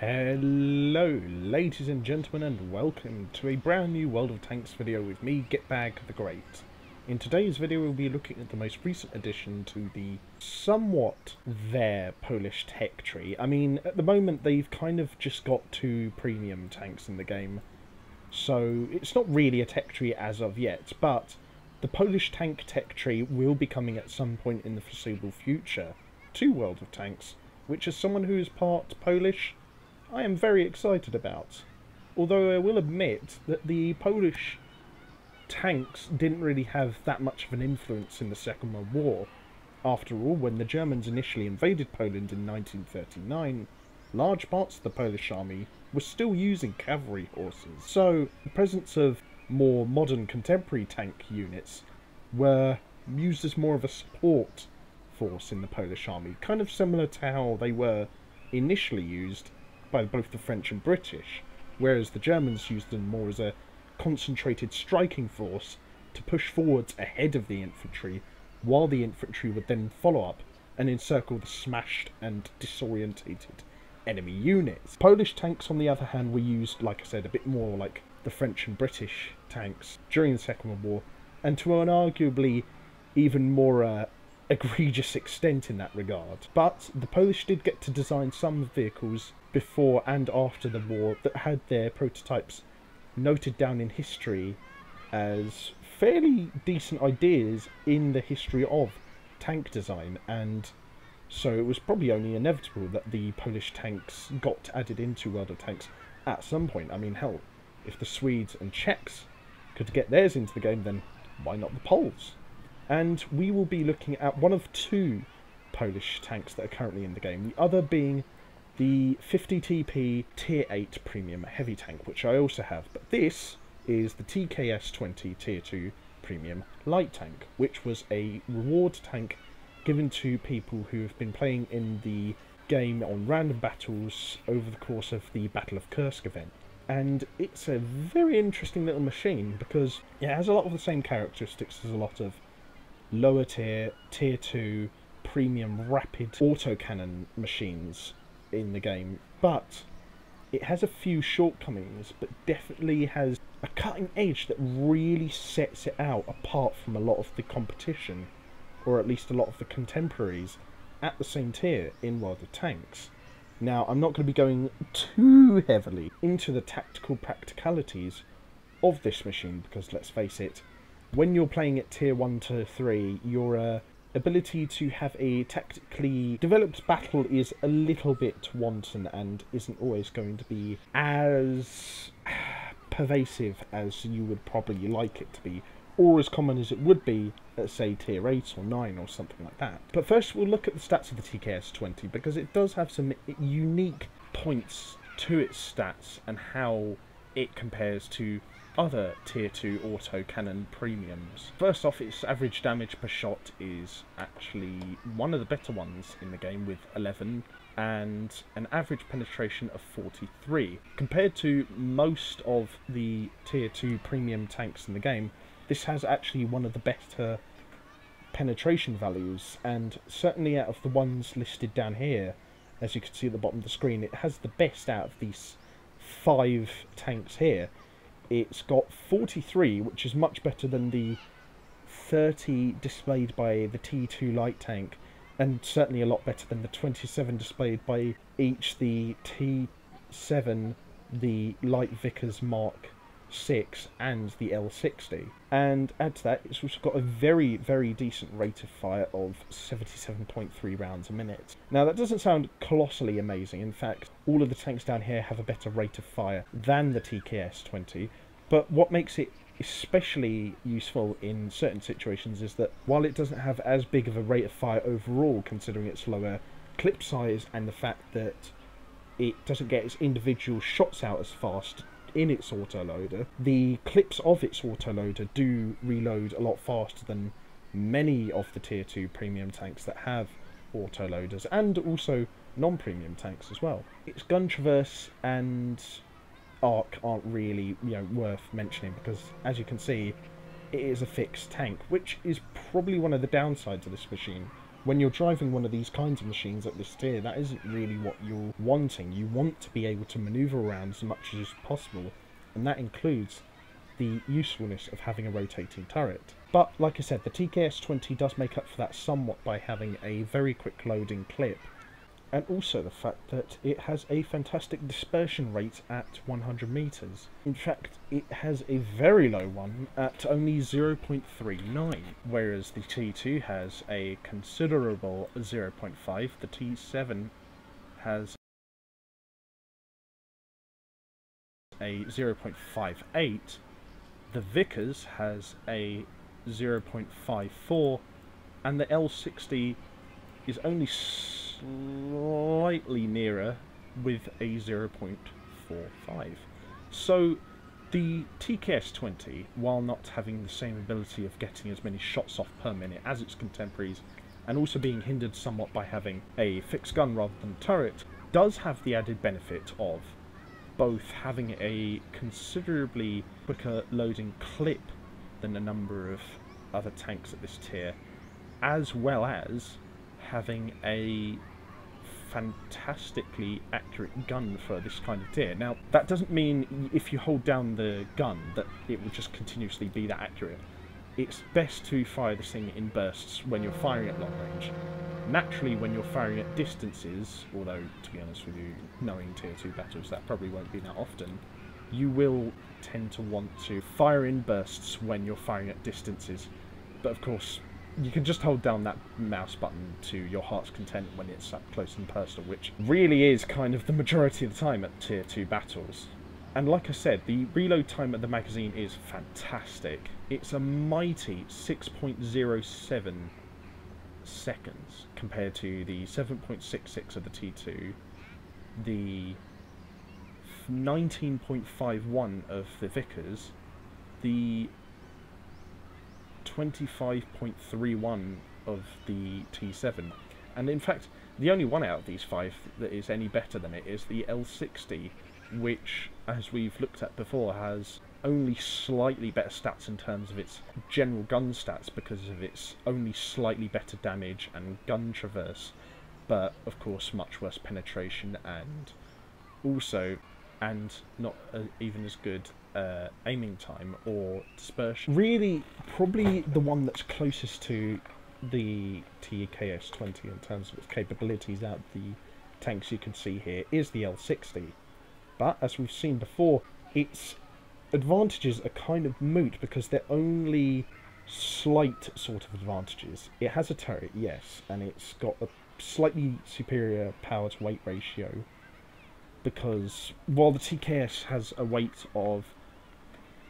Hello ladies and gentlemen, and welcome to a brand new World of Tanks video with me, Gitbag the Great. In today's video we'll be looking at the most recent addition to the somewhat there Polish tech tree. I mean, at the moment they've kind of just got 2 premium tanks in the game, so it's not really a tech tree as of yet, but the Polish tank tech tree will be coming at some point in the foreseeable future to World of Tanks, which as someone who is part Polish, I am very excited about. Although I will admit that the Polish tanks didn't really have that much of an influence in the Second World War. After all, when the Germans initially invaded Poland in 1939, large parts of the Polish army were still using cavalry horses. So the presence of more modern contemporary tank units were used as more of a support force in the Polish army, kind of similar to how they were initially used by both the French and British, whereas the Germans used them more as a concentrated striking force to push forwards ahead of the infantry, while the infantry would then follow up and encircle the smashed and disorientated enemy units. Polish tanks, on the other hand, were used, like I said, a bit more like the French and British tanks during the Second World War, and to an arguably even more egregious extent in that regard. But the Polish did get to design some vehicles before and after the war that had their prototypes noted down in history as fairly decent ideas in the history of tank design, and so it was probably only inevitable that the Polish tanks got added into World of Tanks at some point. I mean, hell, if the Swedes and Czechs could get theirs into the game, then why not the Poles? And we will be looking at one of 2 Polish tanks that are currently in the game, the other being the 50TP Tier 8 Premium Heavy Tank, which I also have, but this is the TKS 20 Tier 2 Premium Light Tank, which was a reward tank given to people who have been playing in the game on random battles over the course of the Battle of Kursk event. And it's a very interesting little machine because it has a lot of the same characteristics as a lot of lower tier, Tier 2 premium rapid autocannon machines in the game, but it has a few shortcomings, but definitely has a cutting edge that really sets it out apart from a lot of the competition, or at least a lot of the contemporaries at the same tier in World of Tanks. Now, I'm not going to be going too heavily into the tactical practicalities of this machine, because let's face it, when you're playing at tier 1 to 3, your ability to have a tactically developed battle is a little bit wanton and isn't always going to be as pervasive as you would probably like it to be, or as common as it would be at, say, tier 8 or 9 or something like that. But first we'll look at the stats of the TKS 20, because it does have some unique points to its stats and how it compares to other tier 2 autocannon premiums. First off, its average damage per shot is actually one of the better ones in the game, with 11, and an average penetration of 43. Compared to most of the tier 2 premium tanks in the game, this has actually one of the better penetration values, and certainly out of the ones listed down here, as you can see at the bottom of the screen, it has the best out of these 5 tanks here. It's got 43, which is much better than the 30 displayed by the T2 light tank, and certainly a lot better than the 27 displayed by each the T7, the Light Vickers Mark 6 and the L60. And add to that, it's also got a very, very decent rate of fire of 77.3 rounds a minute. Now that doesn't sound colossally amazing. In fact, all of the tanks down here have a better rate of fire than the TKS 20, but what makes it especially useful in certain situations is that while it doesn't have as big of a rate of fire overall, considering its lower clip size and the fact that it doesn't get its individual shots out as fast in its autoloader, the clips of its autoloader do reload a lot faster than many of the tier 2 premium tanks that have autoloaders, and also non-premium tanks as well. Its gun traverse and arc aren't really, worth mentioning, because as you can see, it is a fixed tank, which is probably one of the downsides of this machine. when you're driving one of these kinds of machines at this tier, that isn't really what you're wanting. You want to be able to manoeuvre around as much as possible, and that includes the usefulness of having a rotating turret. But like I said, the TKS-20 does make up for that somewhat by having a very quick loading clip, and also the fact that it has a fantastic dispersion rate at 100 meters. In fact, it has a very low one at only 0.39, whereas the T2 has a considerable 0.5, the T7 has a 0.58, the Vickers has a 0.54, and the L60 is only slightly nearer with a 0.45. So the TKS-20, while not having the same ability of getting as many shots off per minute as its contemporaries, and also being hindered somewhat by having a fixed gun rather than turret, does have the added benefit of both having a considerably quicker loading clip than a number of other tanks at this tier, as well as having a fantastically accurate gun for this kind of tier. Now, that doesn't mean if you hold down the gun that it will just continuously be that accurate. It's best to fire this thing in bursts when you're firing at long range. Naturally, when you're firing at distances, although, to be honest with you, knowing tier 2 battles, that probably won't be that often, you will tend to want to fire in bursts when you're firing at distances. But of course, you can just hold down that mouse button to your heart's content when it's up close and personal, which really is kind of the majority of the time at tier 2 battles. And like I said, the reload time of the magazine is fantastic. It's a mighty 6.07 seconds compared to the 7.66 of the T2, the 19.51 of the Vickers, the 25.31 of the T7, and in fact the only one out of these five that is any better than it is the L60, which, as we've looked at before, has only slightly better stats in terms of its general gun stats because of its only slightly better damage and gun traverse, but of course much worse penetration and also, and not even as good aiming time or dispersion. Really, probably the one that's closest to the TKS-20 in terms of its capabilities out of the tanks you can see here is the L60. But, as we've seen before, its advantages are kind of moot because they're only slight sort of advantages. It has a turret, yes, and it's got a slightly superior power to weight ratio, because while the TKS has a weight of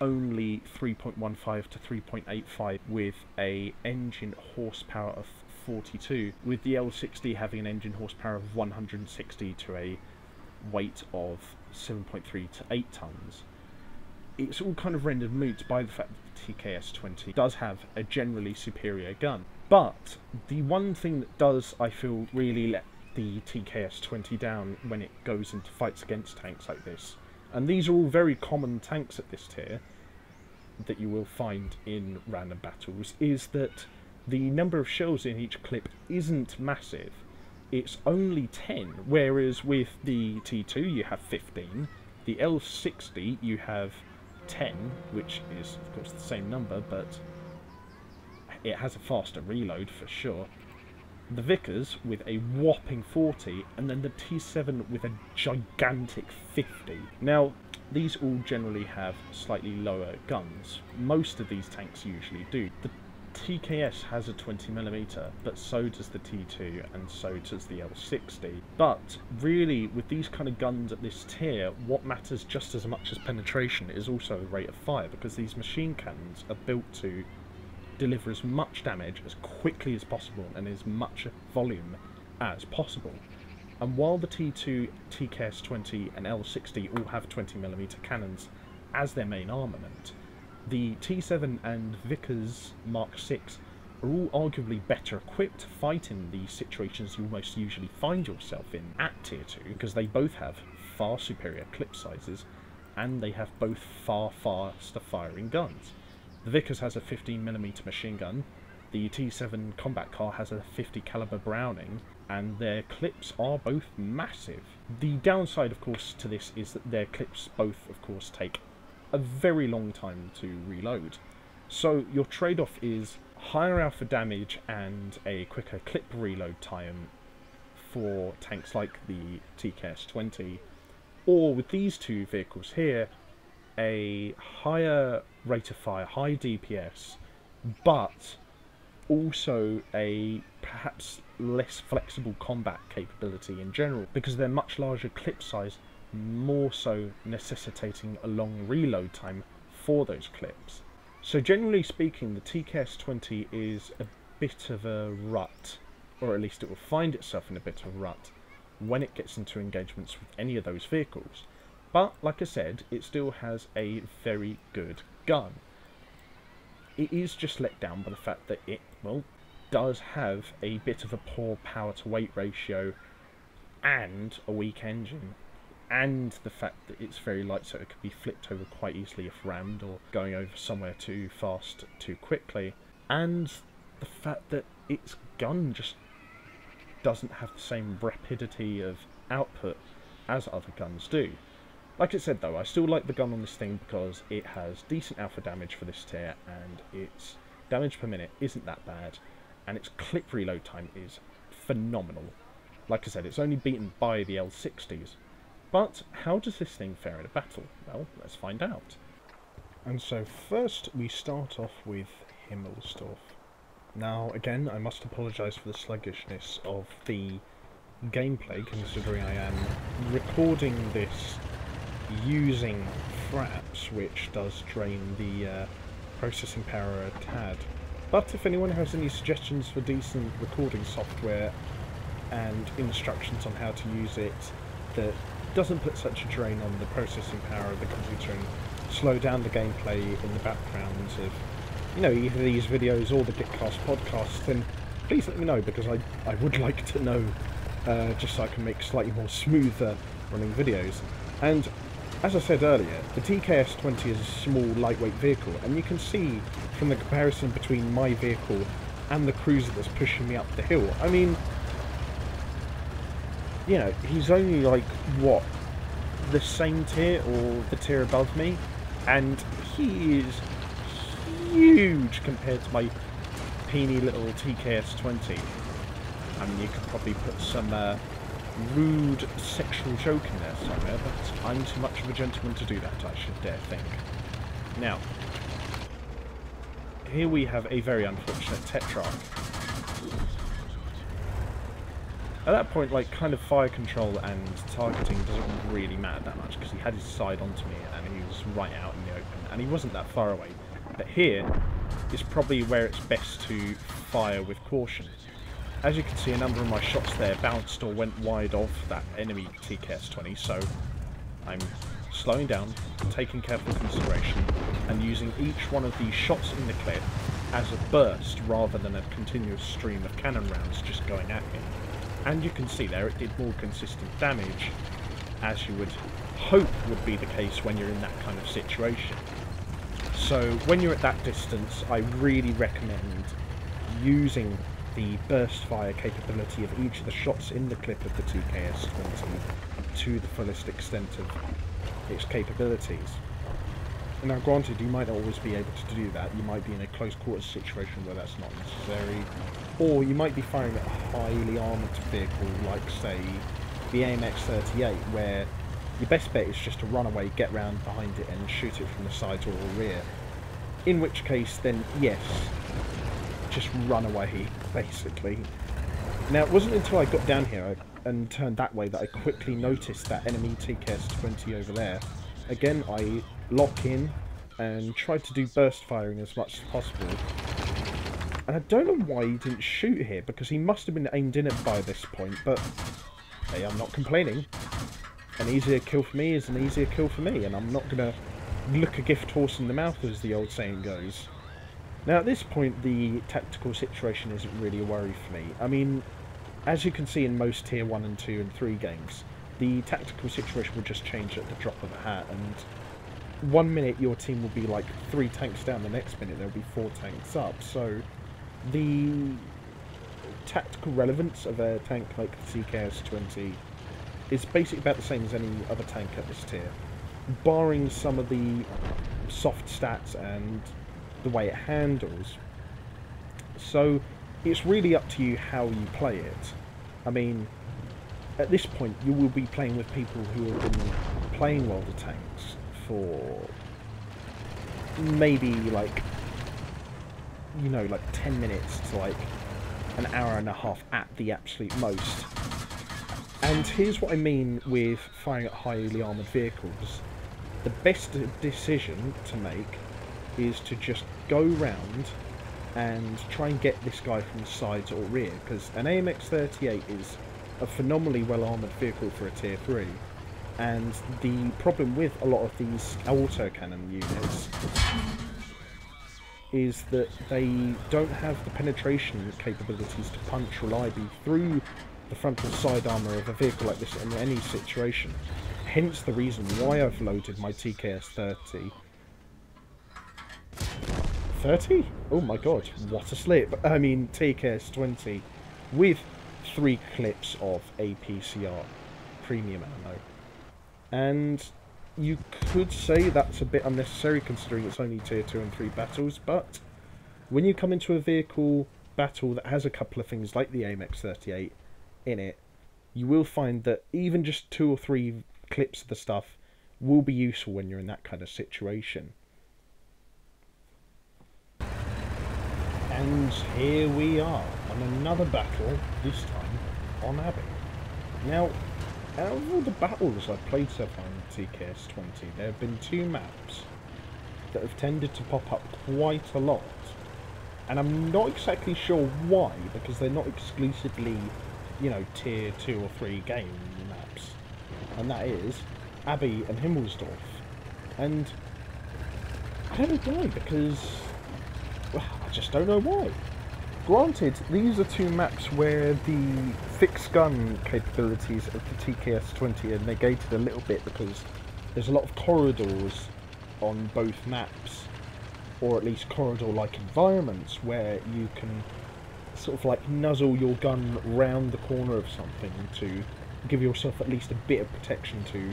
only 3.15 to 3.85 with a engine horsepower of 42, with the L60 having an engine horsepower of 160 to a weight of 7.3 to 8 tons, it's all kind of rendered moot by the fact that the TKS-20 does have a generally superior gun. But the one thing that does, I feel, really let the TKS-20 down when it goes into fights against tanks like this, and these are all very common tanks at this tier that you will find in random battles, is that the number of shells in each clip isn't massive. It's only 10, whereas with the T2 you have 15, the L60 you have 10, which is of course the same number, but it has a faster reload for sure. The Vickers with a whopping 40, and then the T7 with a gigantic 50. Now, these all generally have slightly lower guns. Most of these tanks usually do. The TKS has a 20mm, but so does the T2, and so does the L60. But really, with these kind of guns at this tier, what matters just as much as penetration is also the rate of fire, because these machine cannons are built to deliver as much damage as quickly as possible and as much volume as possible. And while the T2, TKS-20 and L60 all have 20mm cannons as their main armament, the T7 and Vickers Mark VI are all arguably better equipped to fight in the situations you most usually find yourself in at Tier 2, because they both have far superior clip sizes and they have both far faster firing guns. The Vickers has a 15mm machine gun, the T7 combat car has a 50 caliber Browning, and their clips are both massive. The downside, of course, to this is that their clips both, of course, take a very long time to reload. So your trade-off is higher alpha damage and a quicker clip reload time for tanks like the TKS 20, or with these two vehicles here, a higher rate of fire, high DPS, but also a perhaps less flexible combat capability in general, because they're much larger clip size, more so necessitating a long reload time for those clips. So generally speaking, the TKS 20 is a bit of a rut, or at least it will find itself in a bit of a rut when it gets into engagements with any of those vehicles. But, like I said, it still has a very good gun. It is just let down by the fact that it, well, does have a bit of a poor power to weight ratio and a weak engine, and the fact that it's very light, so it could be flipped over quite easily if rammed or going over somewhere too fast too quickly, and the fact that its gun just doesn't have the same rapidity of output as other guns do. Like I said though, I still like the gun on this thing because it has decent alpha damage for this tier, and its damage per minute isn't that bad, and its clip reload time is phenomenal. Like I said, it's only beaten by the L60s. But how does this thing fare in a battle? Well, let's find out. And so first we start off with Himmelsdorf. Now again, I must apologise for the sluggishness of the gameplay, considering I am recording this using Fraps, which does drain the processing power a tad. But if anyone has any suggestions for decent recording software and instructions on how to use it that doesn't put such a drain on the processing power of the computer and slow down the gameplay in the background of, you know, either these videos or the Gitcast podcasts, then please let me know, because I would like to know, just so I can make slightly more smoother running videos. And as I said earlier, the TKS 20 is a small, lightweight vehicle, and you can see from the comparison between my vehicle and the cruiser that's pushing me up the hill. I mean, you know, he's only like, what, the same tier or the tier above me, and he is huge compared to my peeny little TKS 20. I mean, you could probably put some rude sexual joke in there somewhere, but I'm too much of a gentleman to do that, I should dare think. Now, here we have a very unfortunate Tetrarch. At that point, like, kind of fire control and targeting doesn't really matter that much, because he had his side onto me and he was right out in the open, and he wasn't that far away. But here is probably where it's best to fire with caution. As you can see, a number of my shots there bounced or went wide of that enemy TKS 20, so I'm slowing down, taking careful consideration, and using each one of these shots in the clip as a burst rather than a continuous stream of cannon rounds just going at me. And you can see there it did more consistent damage, as you would hope would be the case when you're in that kind of situation. So when you're at that distance, I really recommend using the burst fire capability of each of the shots in the clip of the TKS 20 to the fullest extent of its capabilities. Now granted, you might not always be able to do that. You might be in a close quarters situation where that's not necessary, or you might be firing at a highly armoured vehicle like, say, the AMX-38, where your best bet is just to run away, get round behind it and shoot it from the sides or the rear. In which case, then yes, just run away, basically. Now, it wasn't until I got down here and turned that way that I quickly noticed that enemy TKS 20 over there. Again, I lock in and try to do burst firing as much as possible. And I don't know why he didn't shoot here, because he must have been aimed in at by this point, but hey, I'm not complaining. An easier kill for me is an easier kill for me, and I'm not going to look a gift horse in the mouth, as the old saying goes. Now at this point, the tactical situation isn't really a worry for me. I mean, as you can see in most tier 1 and 2 and 3 games, the tactical situation will just change at the drop of a hat, and one minute your team will be like 3 tanks down, the next minute there'll be 4 tanks up, so the tactical relevance of a tank like the TKS 20 is basically about the same as any other tank at this tier, barring some of the soft stats and the way it handles. So it's really up to you how you play it. I mean, at this point you will be playing with people who have been playing World of Tanks for maybe like, you know, like 10 minutes to like an hour and a half at the absolute most. And here's what I mean with firing at highly armoured vehicles. The best decision to make is to just go round and try and get this guy from the sides or rear, because an AMX-38 is a phenomenally well armoured vehicle for a tier 3, and the problem with a lot of these autocannon units is that they don't have the penetration capabilities to punch reliably through the frontal side armour of a vehicle like this in any situation. Hence the reason why I've loaded my TKS 30. 30? Oh my god, what a slip. I mean TKS 20 with 3 clips of APCR premium ammo. And you could say that's a bit unnecessary considering it's only tier 2 and 3 battles, but when you come into a vehicle battle that has a couple of things like the AMX-38 in it, you will find that even just 2 or 3 clips of the stuff will be useful when you're in that kind of situation. And here we are on another battle, this time on Abbey. Now, out of all the battles I've played so far in TKS 20, there have been 2 maps that have tended to pop up quite a lot. And I'm not exactly sure why, because they're not exclusively, you know, tier 2 or 3 game maps. And that is Abbey and Himmelsdorf. And I don't know why, because, well, I just don't know why. Granted, these are 2 maps where the fixed gun capabilities of the TKS 20 are negated a little bit because there's a lot of corridors on both maps, or at least corridor-like environments where you can sort of like nuzzle your gun round the corner of something to give yourself at least a bit of protection to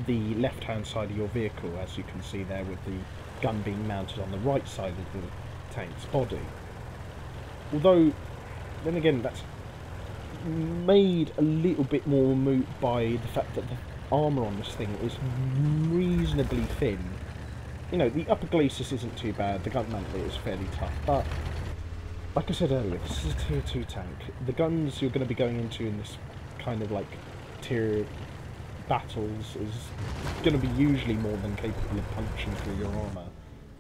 the left-hand side of your vehicle, as you can see there with the gun being mounted on the right side of the tank's body. Although, then again, that's made a little bit more moot by the fact that the armour on this thing is reasonably thin. You know, the upper glacis isn't too bad, the gun mantle is fairly tough, but like I said earlier, this is a tier 2 tank. The guns you're going to be going into in this kind of like tier battles is going to be usually more than capable of punching through your armour.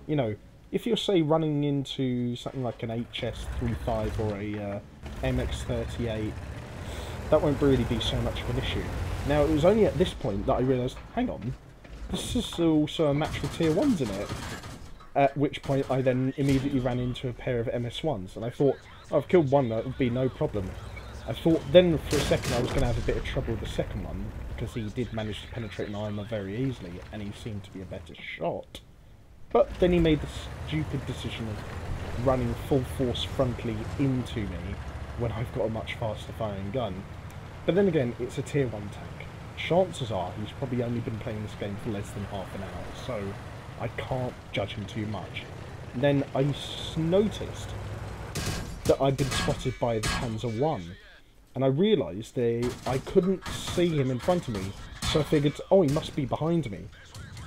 You know, if you're, say, running into something like an HS-35 or a MX-38, that won't really be so much of an issue. Now, it was only at this point that I realised, hang on, this is also a match with tier 1s in it. At which point I then immediately ran into a pair of MS-1s, and I thought, oh, I've killed one, that would be no problem. I thought then for a second I was going to have a bit of trouble with the second one, because he did manage to penetrate my armour very easily, and he seemed to be a better shot. But then he made the stupid decision of running full force frontally into me when I've got a much faster firing gun. But then again, it's a tier 1 tank. Chances are he's probably only been playing this game for less than half an hour, so I can't judge him too much. Then I noticed that I'd been spotted by the Panzer 1, and I realised I couldn't see him in front of me, so I figured, oh, he must be behind me.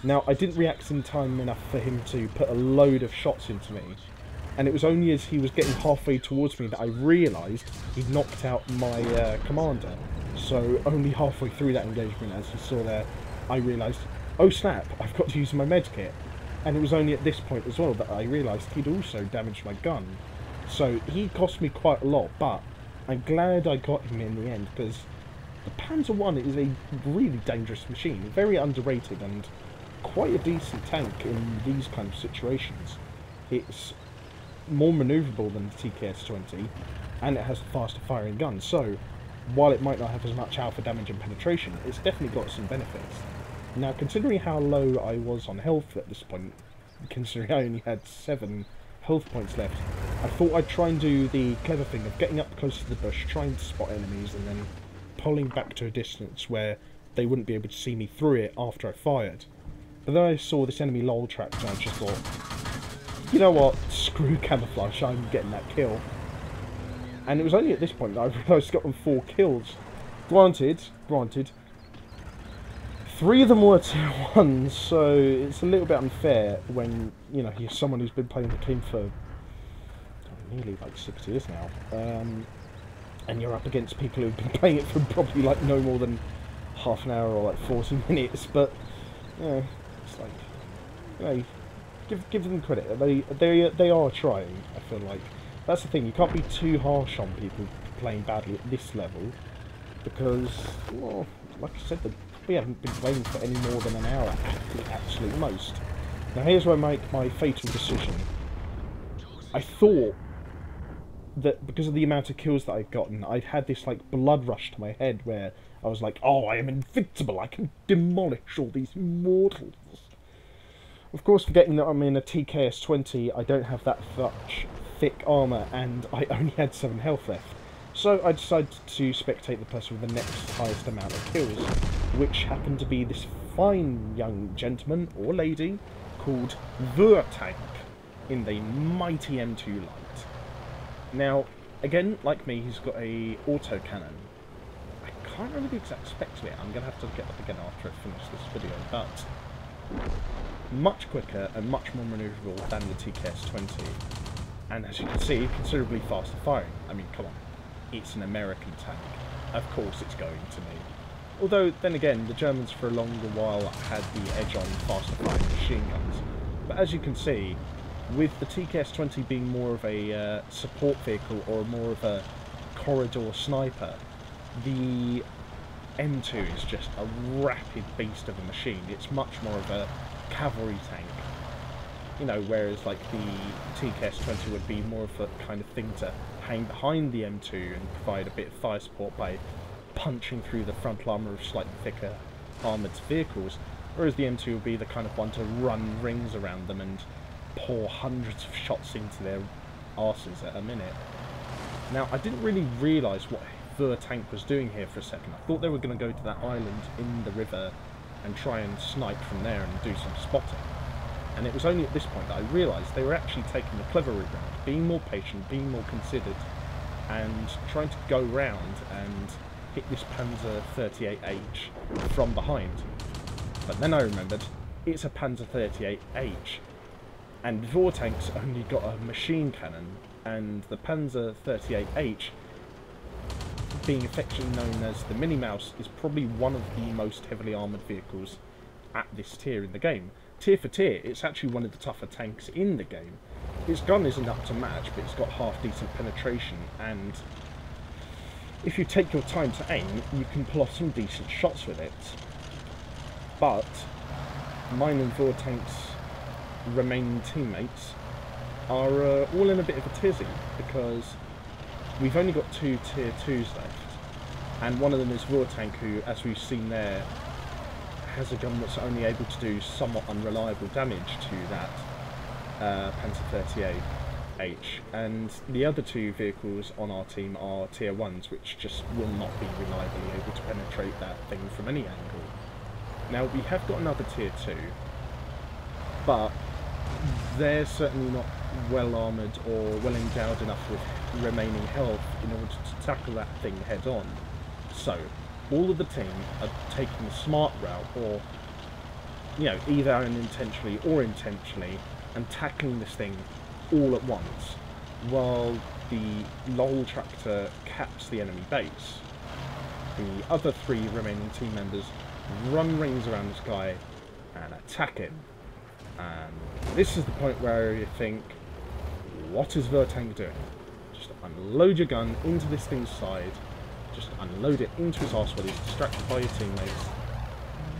Now, I didn't react in time enough for him to put a load of shots into me, and it was only as he was getting halfway towards me that I realised he'd knocked out my commander. So only halfway through that engagement, as you saw there, I realised, oh snap, I've got to use my medkit. And it was only at this point as well that I realised he'd also damaged my gun. So he cost me quite a lot, but I'm glad I got him in the end, because the Panzer 1 is a really dangerous machine, very underrated and quite a decent tank in these kind of situations. It's more manoeuvrable than the TKS 20, and it has a faster firing gun, so while it might not have as much alpha damage and penetration, it's definitely got some benefits. Now, considering how low I was on health at this point, considering I only had 7 health points left, I thought I'd try and do the clever thing of getting up close to the bush, trying to spot enemies, and then pulling back to a distance where they wouldn't be able to see me through it after I fired. But then I saw this enemy lol tractor and I just thought, you know what, screw camouflage, I'm getting that kill. And it was only at this point that I realised I'd gotten 4 kills. Granted, 3 of them were tier 1s, so it's a little bit unfair when, you know, you're someone who's been playing the game for nearly like 6 years now, and you're up against people who've been playing it for probably like no more than half an hour or like 40 minutes, but yeah, it's like, you know, give them credit. They are trying. I feel like that's the thing. You can't be too harsh on people playing badly at this level because, well, like I said, we haven't been playing for any more than an hour at the absolute most. Now here's where I make my fatal decision. I thought that because of the amount of kills that I'd gotten, I'd had this like blood rush to my head where I was like, oh, I am invincible, I can demolish all these mortals. Of course, forgetting that I'm in a TKS 20, I don't have that much thick armour, and I only had 7 health left. So I decided to spectate the person with the next highest amount of kills, which happened to be this fine young gentleman, or lady, called the Tank, in the mighty M2 light. Now, again, like me, he's got a autocannon. I can't remember the exact specs of it. I'm going to have to get up again after I finish this video, but much quicker and much more manoeuvrable than the TKS 20. And as you can see, considerably faster firing. I mean, come on. It's an American tank. Of course it's going to be. Although, then again, the Germans for a longer while had the edge on faster firing machine guns. But as you can see, with the TKS 20 being more of a support vehicle or more of a corridor sniper, the M2 is just a rapid beast of a machine. It's much more of a cavalry tank, you know, whereas like the TKS 20 would be more of a kind of thing to hang behind the M2 and provide a bit of fire support by punching through the frontal armour of slightly thicker armoured vehicles, whereas the M2 would be the kind of one to run rings around them and pour hundreds of shots into their arses at a minute. Now, I didn't really realise what the tank was doing here for a second. I thought they were going to go to that island in the river and try and snipe from there and do some spotting. And it was only at this point that I realised they were actually taking the clever route round, being more patient, being more considered, and trying to go round and hit this Panzer 38H from behind. But then I remembered, it's a Panzer 38H. And Vortank's only got a machine cannon, and the Panzer 38H, being affectionately known as the Minnie Mouse, is probably one of the most heavily armoured vehicles at this tier in the game. Tier for tier, it's actually one of the tougher tanks in the game. Its gun isn't up to match, but it's got half decent penetration, and if you take your time to aim, you can pull off some decent shots with it. But mine and Vortank's remaining teammates are all in a bit of a tizzy, because we've only got 2 tier 2s left, and one of them is Vortank, who, as we've seen there, has a gun that's only able to do somewhat unreliable damage to that Panzer 38H, and the other 2 vehicles on our team are tier 1s, which just will not be reliably able to penetrate that thing from any angle. Now, we have got another tier 2, but they're certainly not well armoured or well endowed enough with remaining health in order to tackle that thing head on. So all of the team are taking the smart route, or, you know, either unintentionally or intentionally, and tackling this thing all at once, while the lol tractor caps the enemy base. The other 3 remaining team members run rings around this guy and attack him. And this is the point where you think, what is Vortank doing? Just unload your gun into this thing's side, just unload it into his arse while he's distracted by your teammates.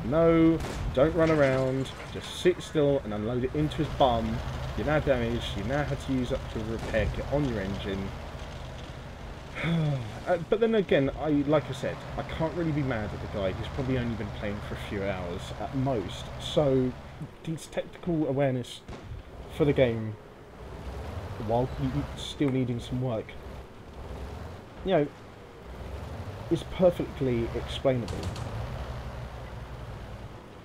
No, don't run around, just sit still and unload it into his bum. You're now damaged, you now have to use up your repair kit on your engine. But then again, like I said, I can't really be mad at the guy. He's probably only been playing for a few hours at most, so his technical awareness for the game while still needing some work, you know, is perfectly explainable.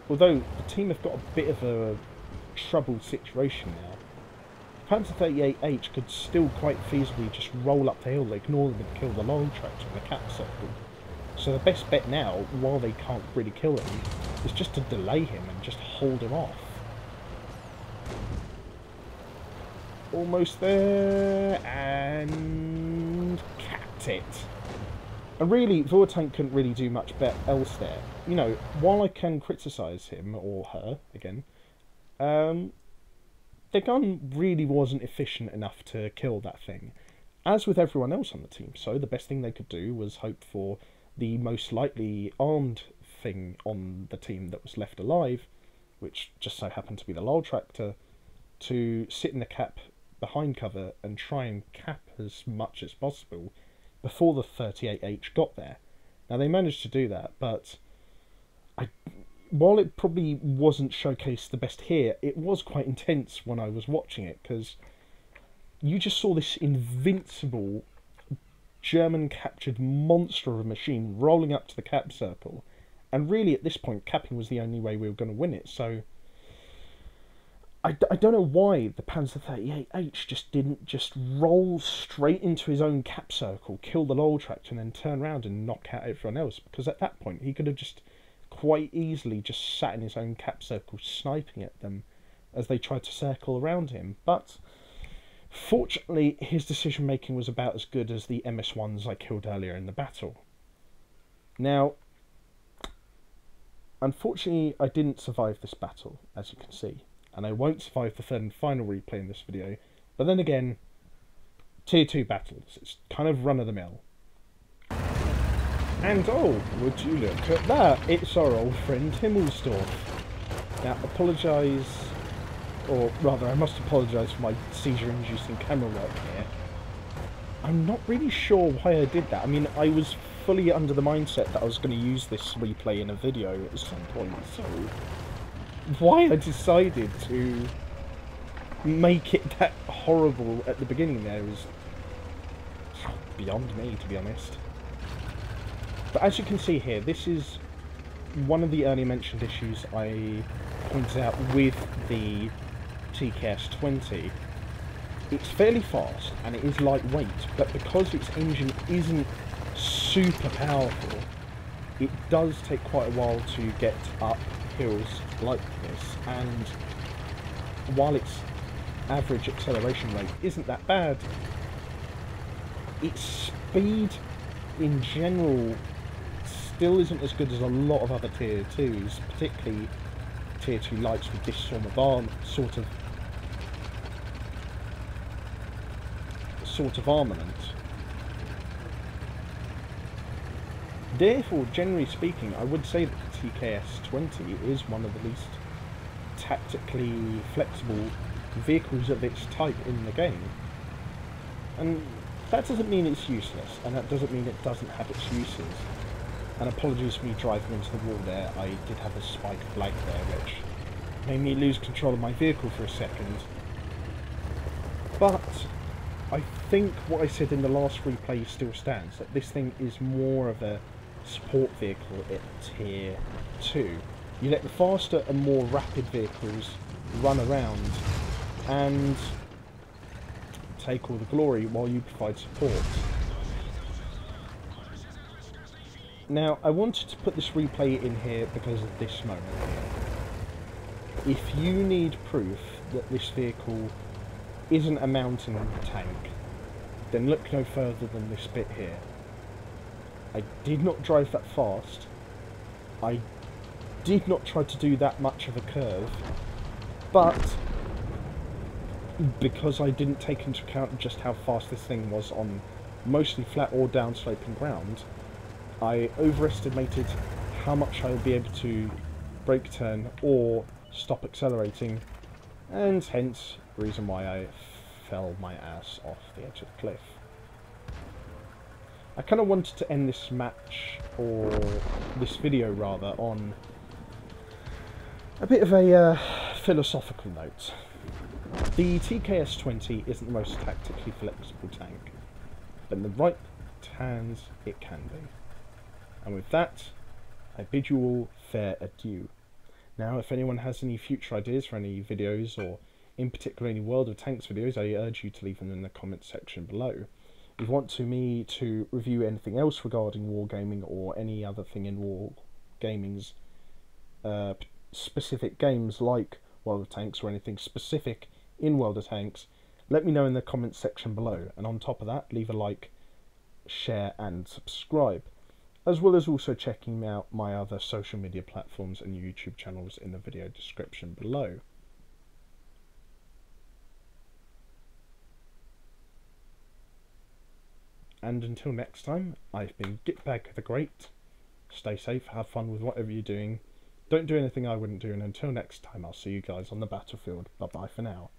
Although the team have got a bit of a troubled situation now. Panzer 38H could still quite feasibly just roll up the hill, ignore them and kill the long tractor in the cap circle. So the best bet now, while they can't really kill him, is just to delay him and just hold him off. Almost there, and capped it. And really, Vortank couldn't really do much else there. You know, while I can criticise him, or her, again, their gun really wasn't efficient enough to kill that thing, as with everyone else on the team. So the best thing they could do was hope for the most lightly armed thing on the team that was left alive, which just so happened to be the lull tractor, to sit in the cap behind cover and try and cap as much as possible before the 38H got there. Now they managed to do that, but while it probably wasn't showcased the best here, it was quite intense when I was watching it, because you just saw this invincible German-captured monster of a machine rolling up to the cap circle, and really at this point capping was the only way we were going to win it. So I don't know why the Panzer 38H just didn't just roll straight into his own cap circle, kill the lull tractor, and then turn around and knock out everyone else, because at that point he could have just quite easily just sat in his own cap circle sniping at them as they tried to circle around him. But fortunately his decision making was about as good as the MS-1s I killed earlier in the battle. Now unfortunately I didn't survive this battle, as you can see, and I won't survive the third and final replay in this video, but then again, tier 2 battles, it's kind of run of the mill. And oh, would you look at that, it's our old friend Himmelsdorf. Now apologise, or rather I must apologise for my seizure-inducing camera work here. I'm not really sure why I did that. I mean, I was fully under the mindset that I was going to use this replay in a video at some point, so why I decided to make it that horrible at the beginning there is beyond me, to be honest. But as you can see here, this is one of the earlier mentioned issues I pointed out with the TKS 20. It's fairly fast and it is lightweight, but because its engine isn't super powerful, it does take quite a while to get up hills like this, and while its average acceleration rate isn't that bad, its speed in general still isn't as good as a lot of other tier 2s, particularly tier 2 lights with this sort of armament. Therefore, generally speaking, I would say that the TKS 20 is one of the least tactically flexible vehicles of its type in the game. And that doesn't mean it's useless, and that doesn't mean it doesn't have its uses. And apologies for me driving into the wall there, I did have a spike of lag there, which made me lose control of my vehicle for a second. But I think what I said in the last replay still stands, that this thing is more of a support vehicle at tier 2. You let the faster and more rapid vehicles run around and take all the glory while you provide support. Now, I wanted to put this replay in here because of this moment here. If you need proof that this vehicle isn't a mountain tank, then look no further than this bit here. I did not drive that fast. I did not try to do that much of a curve, but because I didn't take into account just how fast this thing was on mostly flat or downsloping ground, I overestimated how much I would be able to brake turn or stop accelerating, and hence the reason why I fell my ass off the edge of the cliff. I kind of wanted to end this match, or this video rather, on a bit of a philosophical note. The TKS 20 isn't the most tactically flexible tank, but in the right hands it can be. And with that, I bid you all fair adieu. Now, if anyone has any future ideas for any videos, or in particular any World of Tanks videos, I urge you to leave them in the comments section below. If you want me to review anything else regarding wargaming or any other thing in wargaming's specific games like World of Tanks or anything specific in World of Tanks, let me know in the comments section below. And on top of that, leave a like, share and subscribe, as well as also checking out my other social media platforms and YouTube channels in the video description below. And until next time, I've been Gitbag the Great. Stay safe, have fun with whatever you're doing. Don't do anything I wouldn't do, and until next time, I'll see you guys on the battlefield. Bye bye for now.